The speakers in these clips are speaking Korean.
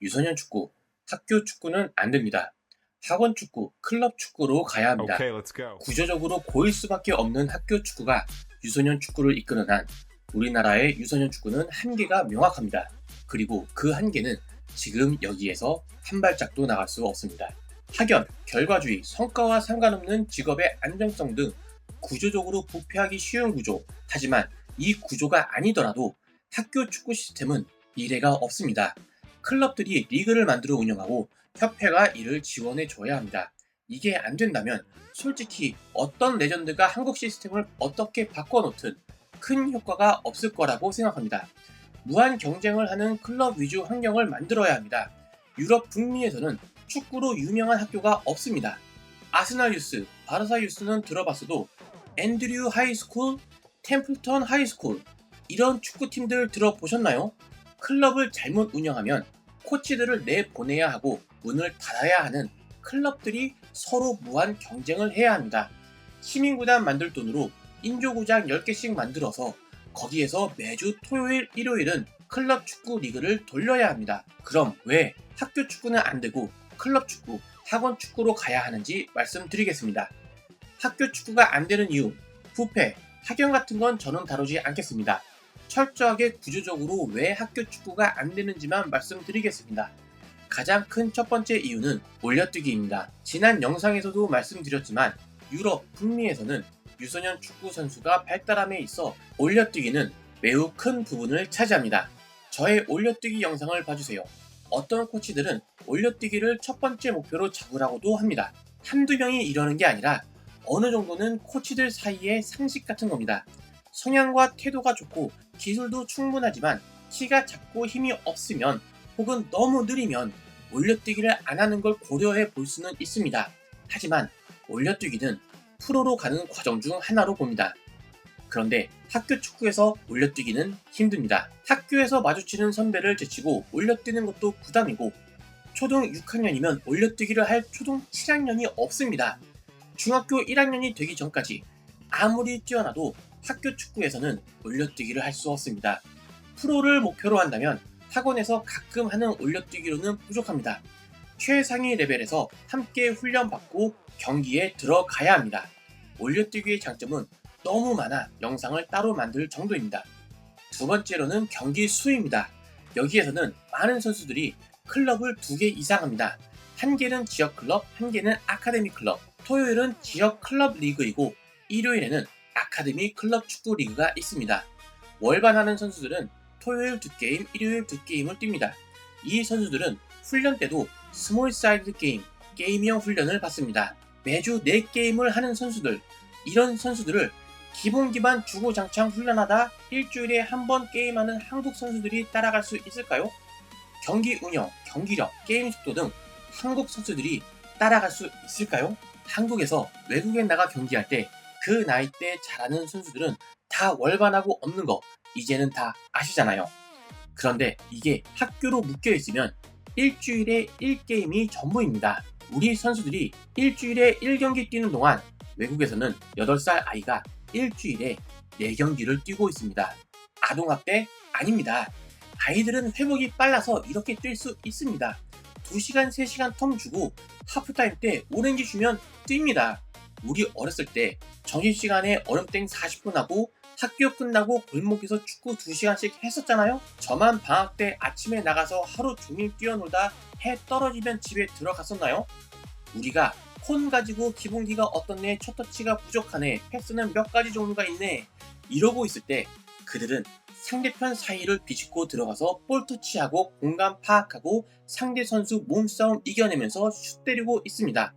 유소년 축구, 학교 축구는 안 됩니다. 학원 축구, 클럽 축구로 가야 합니다. Okay, let's go. 구조적으로 고일 수밖에 없는 학교 축구가 유소년 축구를 이끄는 한 우리나라의 유소년 축구는 한계가 명확합니다. 그리고 그 한계는 지금 여기에서 한 발짝도 나갈 수 없습니다. 학연, 결과주의, 성과와 상관없는 직업의 안정성 등 구조적으로 부패하기 쉬운 구조. 하지만 이 구조가 아니더라도 학교 축구 시스템은 미래가 없습니다. 클럽들이 리그를 만들어 운영하고 협회가 이를 지원해 줘야 합니다. 이게 안 된다면 솔직히 어떤 레전드가 한국 시스템을 어떻게 바꿔놓든 큰 효과가 없을 거라고 생각합니다. 무한 경쟁을 하는 클럽 위주 환경을 만들어야 합니다. 유럽 북미에서는 축구로 유명한 학교가 없습니다. 아스날 유스, 바르사 유스는 들어봤어도 앤드류 하이스쿨, 템플턴 하이스쿨 이런 축구팀들 들어보셨나요? 클럽을 잘못 운영하면 코치들을 내보내야 하고 문을 닫아야 하는 클럽들이 서로 무한 경쟁을 해야 합니다. 시민구단 만들 돈으로 인조구장 10개씩 만들어서 거기에서 매주 토요일, 일요일은 클럽 축구 리그를 돌려야 합니다. 그럼 왜 학교 축구는 안 되고 클럽 축구, 학원 축구로 가야 하는지 말씀드리겠습니다. 학교 축구가 안 되는 이유, 부패, 학연 같은 건 저는 다루지 않겠습니다. 철저하게 구조적으로 왜 학교 축구가 안 되는지만 말씀드리겠습니다. 가장 큰 첫 번째 이유는 올려뛰기입니다. 지난 영상에서도 말씀드렸지만 유럽, 북미에서는 유소년 축구 선수가 발달함에 있어 올려뛰기는 매우 큰 부분을 차지합니다. 저의 올려뛰기 영상을 봐주세요. 어떤 코치들은 올려뛰기를 첫 번째 목표로 잡으라고도 합니다. 한두 명이 이러는 게 아니라 어느 정도는 코치들 사이의 상식 같은 겁니다. 성향과 태도가 좋고 기술도 충분하지만 키가 작고 힘이 없으면 혹은 너무 느리면 올려뛰기를 안 하는 걸 고려해 볼 수는 있습니다. 하지만 올려뛰기는 프로로 가는 과정 중 하나로 봅니다. 그런데 학교 축구에서 올려뛰기는 힘듭니다. 학교에서 마주치는 선배를 제치고 올려뛰는 것도 부담이고 초등 6학년이면 올려뛰기를 할 초등 7학년이 없습니다. 중학교 1학년이 되기 전까지 아무리 뛰어나도 학교 축구에서는 올려뛰기를 할 수 없습니다. 프로를 목표로 한다면 학원에서 가끔 하는 올려뛰기로는 부족합니다. 최상위 레벨에서 함께 훈련받고 경기에 들어가야 합니다. 올려뛰기의 장점은 너무 많아 영상을 따로 만들 정도입니다. 두 번째로는 경기 수입니다. 여기에서는 많은 선수들이 클럽을 2개 이상 합니다. 한 개는 지역 클럽, 한 개는 아카데미 클럽. 토요일은 지역 클럽 리그이고 일요일에는 아카데미 클럽 축구 리그가 있습니다. 월반 하는 선수들은 토요일 2게임, 일요일 2게임을 뜁니다. 이 선수들은 훈련 때도 스몰 사이드 게임, 게임형 훈련을 받습니다. 매주 4게임을 하는 선수들, 이런 선수들을 기본 기반 주구장창 훈련하다 일주일에 한 번 게임하는 한국 선수들이 따라갈 수 있을까요? 경기 운영, 경기력, 게임 속도 등 한국 선수들이 따라갈 수 있을까요? 한국에서 외국에 나가 경기할 때 그 나이 때 잘하는 선수들은 다 월반하고 없는 거 이제는 다 아시잖아요. 그런데 이게 학교로 묶여 있으면 일주일에 1게임이 전부입니다. 우리 선수들이 일주일에 1경기 뛰는 동안 외국에서는 8살 아이가 일주일에 4경기를 뛰고 있습니다. 아동학대 아닙니다. 아이들은 회복이 빨라서 이렇게 뛸 수 있습니다. 2시간, 3시간 텀 주고 하프타임 때 오렌지 주면 뜁니다. 우리 어렸을 때 점심시간에 얼음땡 40분 하고 학교 끝나고 골목에서 축구 2시간씩 했었잖아요? 저만 방학 때 아침에 나가서 하루 종일 뛰어놀다 해 떨어지면 집에 들어갔었나요? 우리가 콘 가지고 기본기가 어떻네, 첫터치가 부족하네, 패스는 몇 가지 종류가 있네 이러고 있을 때 그들은 상대편 사이를 비집고 들어가서 볼 터치하고 공간 파악하고 상대 선수 몸싸움 이겨내면서 슛 때리고 있습니다.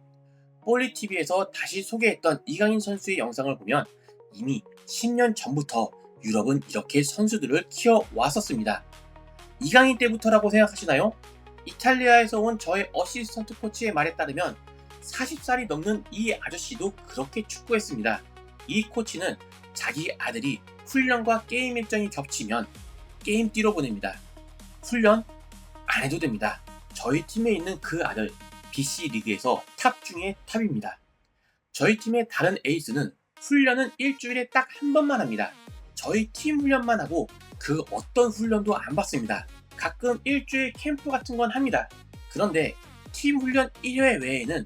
볼리TV에서 다시 소개했던 이강인 선수의 영상을 보면 이미 10년 전부터 유럽은 이렇게 선수들을 키워왔었습니다. 이강인 때부터라고 생각하시나요? 이탈리아에서 온 저의 어시스턴트 코치의 말에 따르면 40살이 넘는 이 아저씨도 그렇게 축구했습니다. 이 코치는 자기 아들이 훈련과 게임 일정이 겹치면 게임 뛰러 보냅니다. 훈련 안 해도 됩니다. 저희 팀에 있는 그 아들 BC 리그에서 탑 중에 탑입니다. 저희 팀의 다른 에이스는 훈련은 일주일에 딱 한 번만 합니다. 저희 팀 훈련만 하고 그 어떤 훈련도 안 받습니다. 가끔 일주일 캠프 같은 건 합니다. 그런데 팀 훈련 1회 외에는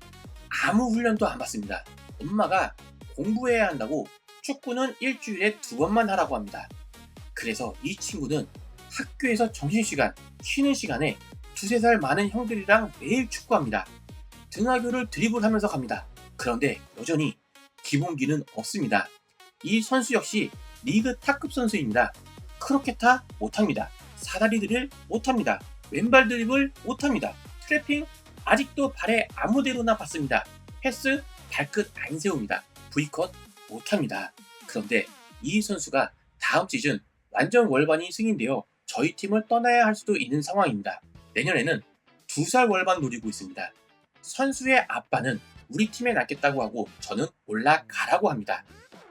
아무 훈련도 안 받습니다. 엄마가 공부해야 한다고 축구는 일주일에 2번만 하라고 합니다. 그래서 이 친구는 학교에서 점심시간, 쉬는 시간에 2~3살 많은 형들이랑 매일 축구합니다. 등하교를 드리블하면서 갑니다. 그런데 여전히 기본기는 없습니다. 이 선수 역시 리그 탑급 선수입니다. 크로켓타 못합니다. 사다리 드릴 못합니다. 왼발 드리블 못합니다. 트래핑 아직도 발에 아무데로나 받습니다. 패스 발끝 안 세웁니다. V컷 못합니다. 그런데 이 선수가 다음 시즌 완전 월반이 승인되어 저희 팀을 떠나야 할 수도 있는 상황입니다. 내년에는 2살 월반 노리고 있습니다. 선수의 아빠는 우리 팀에 낫겠다고 하고 저는 올라가라고 합니다.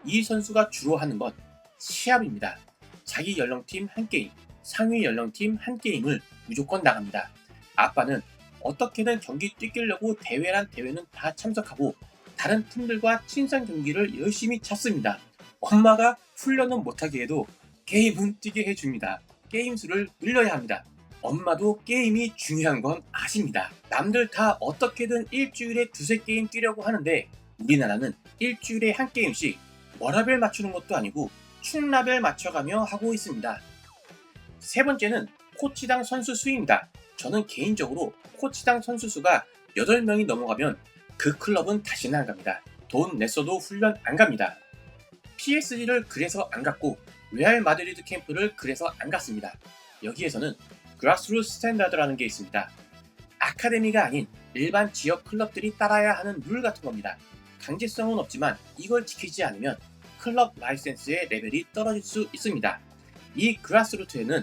이 선수가 주로 하는 건 시합입니다. 자기 연령팀 한 게임, 상위 연령팀 한 게임을 무조건 나갑니다. 아빠는 어떻게든 경기 뛰기려고 대회란 대회는 다 참석하고 다른 팀들과 친선 경기를 열심히 찾습니다. 엄마가 훈련은 못하게 해도 게임은 뛰게 해줍니다. 게임 수를 늘려야 합니다. 엄마도 게임이 중요한 건 아십니다. 남들 다 어떻게든 일주일에 2~3게임 뛰려고 하는데 우리나라는 일주일에 한 게임씩 워라밸 맞추는 것도 아니고 충라벨 맞춰가며 하고 있습니다. 세 번째는 코치당 선수 수입니다. 저는 개인적으로 코치당 선수 수가 8명이 넘어가면 그 클럽은 다시는 안 갑니다. 돈 냈어도 훈련 안 갑니다. PSG를 그래서 안 갔고 레알 마드리드 캠프를 그래서 안 갔습니다. 여기에서는 그라스루트 스탠다드라는 게 있습니다. 아카데미가 아닌 일반 지역 클럽들이 따라야 하는 룰 같은 겁니다. 강제성은 없지만 이걸 지키지 않으면 클럽 라이센스의 레벨이 떨어질 수 있습니다. 이 그라스루트에는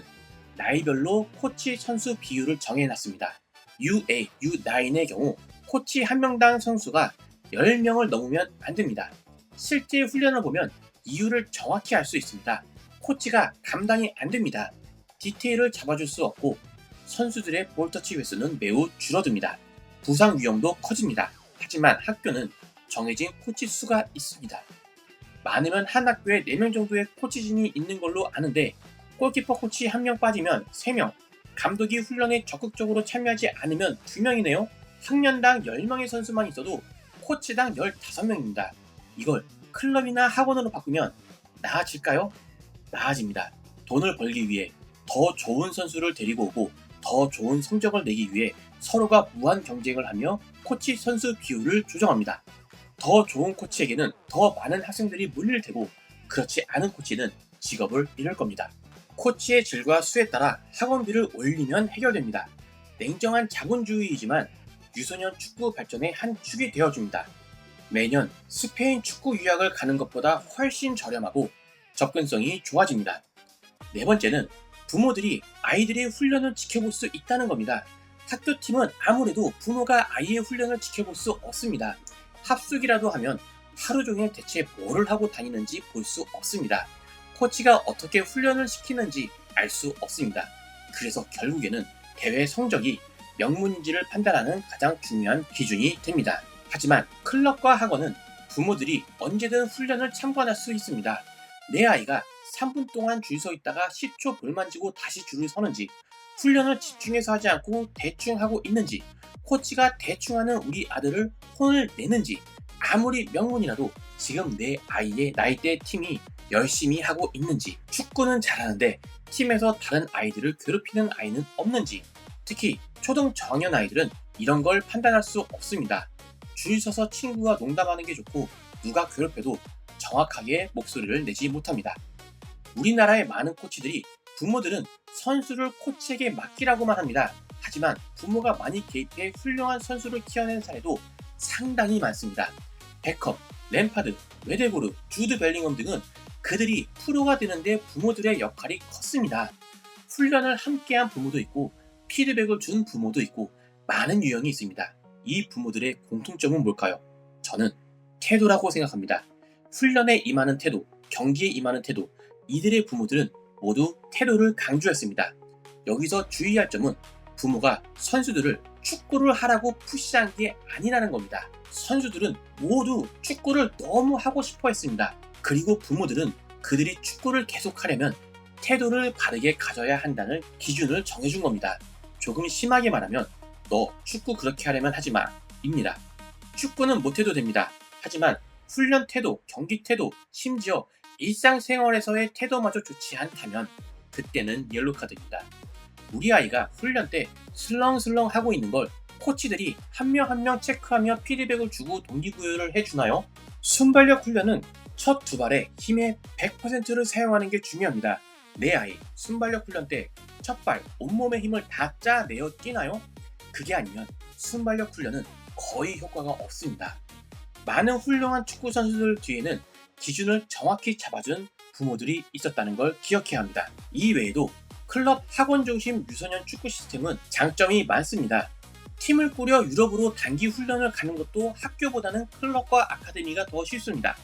나이별로 코치 선수 비율을 정해놨습니다. UA, U9의 경우 코치 1명당 선수가 10명을 넘으면 안 됩니다. 실제 훈련을 보면 이유를 정확히 알 수 있습니다. 코치가 감당이 안 됩니다. 디테일을 잡아줄 수 없고 선수들의 볼터치 횟수는 매우 줄어듭니다. 부상 위험도 커집니다. 하지만 학교는 정해진 코치 수가 있습니다. 많으면 한 학교에 4명 정도의 코치진이 있는 걸로 아는데 골키퍼 코치 1명 빠지면 3명, 감독이 훈련에 적극적으로 참여하지 않으면 2명이네요. 학년당 10명의 선수만 있어도 코치당 15명입니다. 이걸 클럽이나 학원으로 바꾸면 나아질까요? 나아집니다. 돈을 벌기 위해 더 좋은 선수를 데리고 오고 더 좋은 성적을 내기 위해 서로가 무한 경쟁을 하며 코치 선수 비율을 조정합니다. 더 좋은 코치에게는 더 많은 학생들이 몰릴 테고 그렇지 않은 코치는 직업을 잃을 겁니다. 코치의 질과 수에 따라 학원비를 올리면 해결됩니다. 냉정한 자본주의이지만 유소년 축구 발전의 한 축이 되어줍니다. 매년 스페인 축구 유학을 가는 것보다 훨씬 저렴하고 접근성이 좋아집니다. 네 번째는 부모들이 아이들의 훈련을 지켜볼 수 있다는 겁니다. 학교팀은 아무래도 부모가 아이의 훈련을 지켜볼 수 없습니다. 합숙이라도 하면 하루 종일 대체 뭐를 하고 다니는지 볼 수 없습니다. 코치가 어떻게 훈련을 시키는지 알 수 없습니다. 그래서 결국에는 대회 성적이 명문인지를 판단하는 가장 중요한 기준이 됩니다. 하지만 클럽과 학원은 부모들이 언제든 훈련을 참관할 수 있습니다. 내 아이가 3분 동안 줄 서 있다가 10초 볼 만지고 다시 줄을 서는지, 훈련을 집중해서 하지 않고 대충 하고 있는지, 코치가 대충 하는 우리 아들을 혼을 내는지, 아무리 명문이라도 지금 내 아이의 나이대 팀이 열심히 하고 있는지, 축구는 잘하는데 팀에서 다른 아이들을 괴롭히는 아이는 없는지, 특히 초등 저학년 아이들은 이런 걸 판단할 수 없습니다. 줄 서서 친구와 농담하는 게 좋고 누가 괴롭혀도 정확하게 목소리를 내지 못합니다. 우리나라의 많은 코치들이 부모들은 선수를 코치에게 맡기라고만 합니다. 하지만 부모가 많이 개입해 훌륭한 선수를 키워낸 사례도 상당히 많습니다. 베컴, 램파드, 웨데고르, 주드 벨링엄 등은 그들이 프로가 되는데 부모들의 역할이 컸습니다. 훈련을 함께한 부모도 있고 피드백을 준 부모도 있고 많은 유형이 있습니다. 이 부모들의 공통점은 뭘까요? 저는 태도라고 생각합니다. 훈련에 임하는 태도, 경기에 임하는 태도, 이들의 부모들은 모두 태도를 강조했습니다. 여기서 주의할 점은 부모가 선수들을 축구를 하라고 푸시한 게 아니라는 겁니다. 선수들은 모두 축구를 너무 하고 싶어 했습니다. 그리고 부모들은 그들이 축구를 계속하려면 태도를 바르게 가져야 한다는 기준을 정해준 겁니다. 조금 심하게 말하면 너 축구 그렇게 하려면 하지 마 입니다. 축구는 못해도 됩니다. 하지만 훈련 태도, 경기 태도, 심지어 일상생활에서의 태도마저 좋지 않다면 그때는 옐로카드입니다. 우리 아이가 훈련 때 슬렁슬렁 하고 있는 걸 코치들이 한 명 한 명 체크하며 피드백을 주고 동기부여를 해주나요? 순발력 훈련은 첫 두 발에 힘의 100%를 사용하는 게 중요합니다. 내 아이 순발력 훈련 때 첫 발, 온몸의 힘을 다 짜내어 뛰나요? 그게 아니면 순발력 훈련은 거의 효과가 없습니다. 많은 훌륭한 축구 선수들 뒤에는 기준을 정확히 잡아준 부모들이 있었다는 걸 기억해야 합니다. 이 외에도 클럽 학원 중심 유소년 축구 시스템은 장점이 많습니다. 팀을 꾸려 유럽으로 단기 훈련을 가는 것도 학교보다는 클럽과 아카데미가 더 쉽습니다.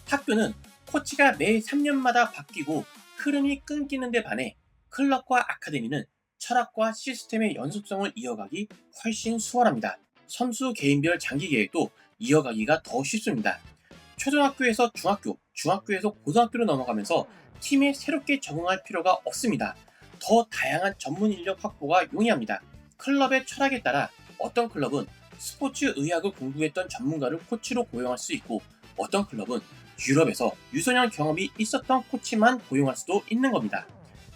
학교는 코치가 매 3년마다 바뀌고 흐름이 끊기는 데 반해 클럽과 아카데미는 철학과 시스템의 연속성을 이어가기 훨씬 수월합니다. 선수 개인별 장기 계획도 이어가기가 더 쉽습니다. 초등학교에서 중학교, 중학교에서 고등학교로 넘어가면서 팀에 새롭게 적응할 필요가 없습니다. 더 다양한 전문 인력 확보가 용이합니다. 클럽의 철학에 따라 어떤 클럽은 스포츠 의학을 공부했던 전문가를 코치로 고용할 수 있고 어떤 클럽은 유럽에서 유소년 경험이 있었던 코치만 고용할 수도 있는 겁니다.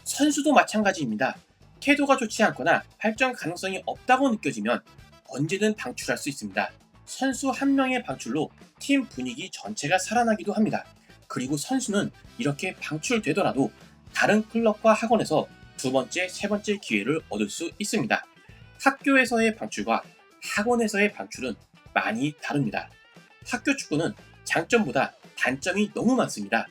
선수도 마찬가지입니다. 태도가 좋지 않거나 발전 가능성이 없다고 느껴지면 언제든 방출할 수 있습니다. 선수 한 명의 방출로 팀 분위기 전체가 살아나기도 합니다. 그리고 선수는 이렇게 방출되더라도 다른 클럽과 학원에서 두 번째, 세 번째 기회를 얻을 수 있습니다. 학교에서의 방출과 학원에서의 방출은 많이 다릅니다. 학교 축구는 장점보다 단점이 너무 많습니다.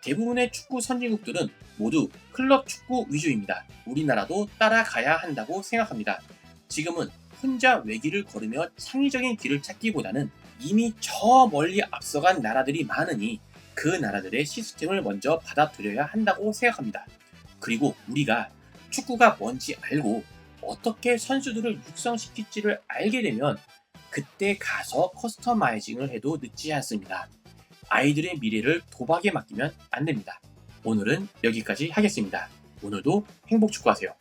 대부분의 축구 선진국들은 모두 클럽 축구 위주입니다. 우리나라도 따라가야 한다고 생각합니다. 지금은 혼자 외길을 걸으며 창의적인 길을 찾기보다는 이미 저 멀리 앞서간 나라들이 많으니 그 나라들의 시스템을 먼저 받아들여야 한다고 생각합니다. 그리고 우리가 축구가 뭔지 알고 어떻게 선수들을 육성시킬지를 알게 되면 그때 가서 커스터마이징을 해도 늦지 않습니다. 아이들의 미래를 도박에 맡기면 안 됩니다. 오늘은 여기까지 하겠습니다. 오늘도 행복 축구하세요.